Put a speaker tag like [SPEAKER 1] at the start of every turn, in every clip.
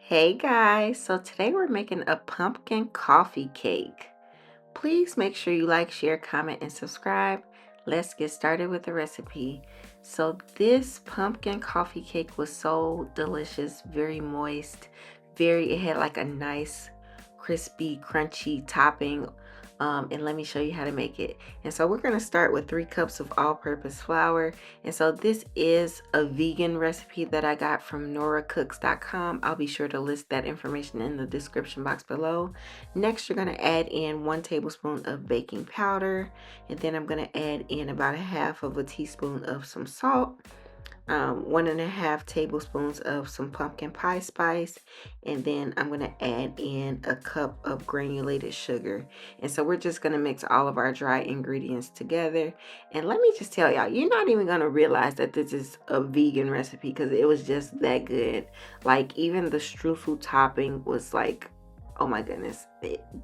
[SPEAKER 1] Hey guys, so today we're making a pumpkin coffee cake. Please make sure you like, share, comment, and subscribe. Let's get started with the recipe. So this pumpkin coffee cake was so delicious, very moist, it had like a nice crispy, crunchy topping. And let me show you how to make it. And so we're going to start with 3 cups of all-purpose flour. And so this is a vegan recipe that I got from noracooks.com. I'll be sure to list that information in the description box below. Next, you're going to add in 1 tablespoon of baking powder, and then I'm going to add in about a half of a teaspoon of some salt, 1.5 tablespoons of some pumpkin pie spice, and then I'm going to add in a cup of granulated sugar. And so we're just going to mix all of our dry ingredients together. And let me just tell y'all, you're not even going to realize that this is a vegan recipe because it was just that good. Like, even the streusel topping was like, oh my goodness,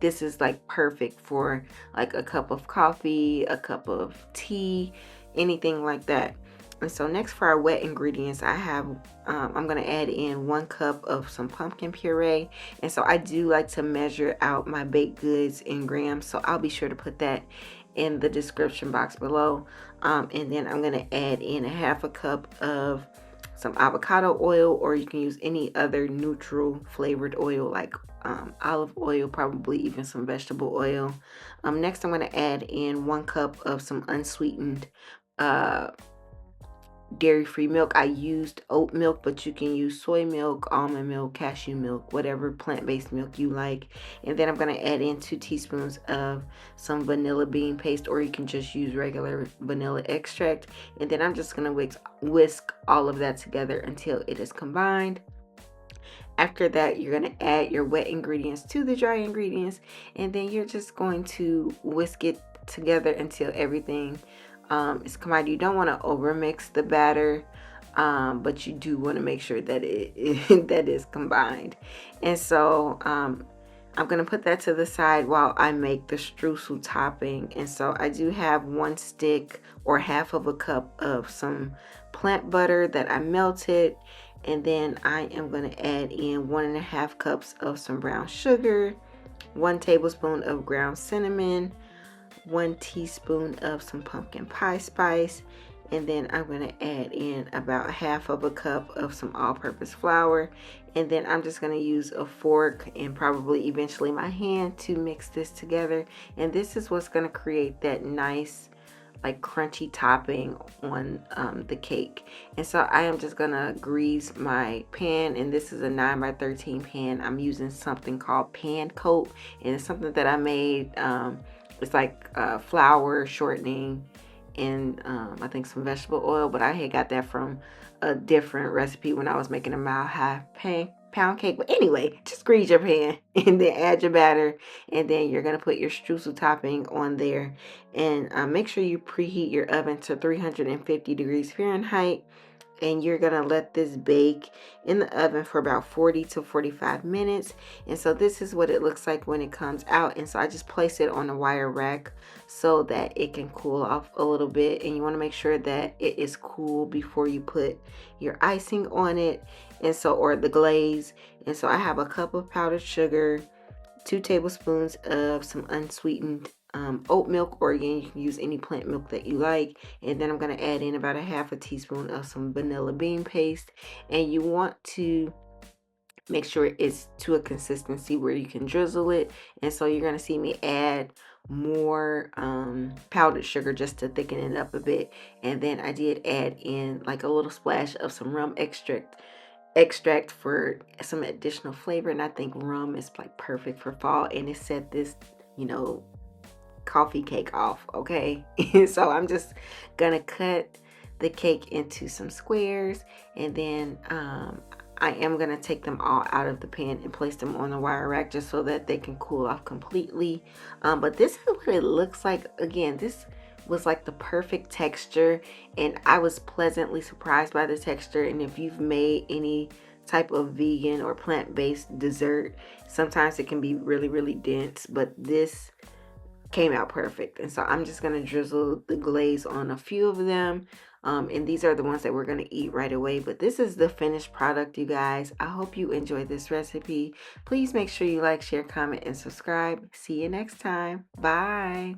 [SPEAKER 1] this is like perfect for like a cup of coffee, a cup of tea, anything like that. And so next, for our wet ingredients, I'm going to add in 1 cup of some pumpkin puree. And so I do like to measure out my baked goods in grams, so I'll be sure to put that in the description box below. And then I'm going to add in a half a cup of some avocado oil, or you can use any other neutral flavored oil like olive oil, probably even some vegetable oil. Next, I'm going to add in 1 cup of some unsweetened dairy-free milk. I used oat milk, but you can use soy milk, almond milk, cashew milk, whatever plant-based milk you like. And then I'm going to add in 2 teaspoons of some vanilla bean paste, or you can just use regular vanilla extract. And then I'm just going to whisk all of that together until it is combined. After that, you're going to add your wet ingredients to the dry ingredients, and then you're just going to whisk it together until everything is combined. You don't want to overmix the batter, but you do want to make sure that that is combined. And so I'm going to put that to the side while I make the streusel topping. And so I do have 1 stick or half of a cup of some plant butter that I melted. And then I am going to add in 1.5 cups of some brown sugar, 1 tablespoon of ground cinnamon, 1 teaspoon of some pumpkin pie spice, and then I'm going to add in about half of a cup of some all-purpose flour. And then I'm just going to use a fork and probably eventually my hand to mix this together. And this is what's going to create that nice like crunchy topping on the cake. And so I am just gonna grease my pan, and this is a 9x13 pan. I'm using something called pan coat, and it's something that I made. It's like flour, shortening, and I think some vegetable oil, but I had got that from a different recipe when I was making a mile-high pound cake. But anyway, just grease your pan and then add your batter, and then you're going to put your streusel topping on there. And make sure you preheat your oven to 350 degrees Fahrenheit. And you're going to let this bake in the oven for about 40 to 45 minutes. And so this is what it looks like when it comes out. And so I just place it on a wire rack so that it can cool off a little bit. And you want to make sure that it is cool before you put your icing on it, and so, or the glaze. And so I have a cup of powdered sugar, 2 tablespoons of some unsweetened oat milk, or again, you can use any plant milk that you like. And then I'm going to add in about a half a teaspoon of some vanilla bean paste. And you want to make sure it's to a consistency where you can drizzle it. And so you're going to see me add more powdered sugar just to thicken it up a bit. And then I did add in like a little splash of some rum extract for some additional flavor. And I think rum is like perfect for fall, and it set this, coffee cake off. Okay. So I'm just gonna cut the cake into some squares, and then I am gonna take them all out of the pan and place them on the wire rack just so that they can cool off completely. But this is what it looks like. Again, this was like the perfect texture, and I was pleasantly surprised by the texture. And if you've made any type of vegan or plant-based dessert, sometimes it can be really, really dense, but this came out perfect. And so I'm just going to drizzle the glaze on a few of them. And these are the ones that we're going to eat right away. But this is the finished product, you guys. I hope you enjoyed this recipe. Please make sure you like, share, comment, and subscribe. See you next time. Bye.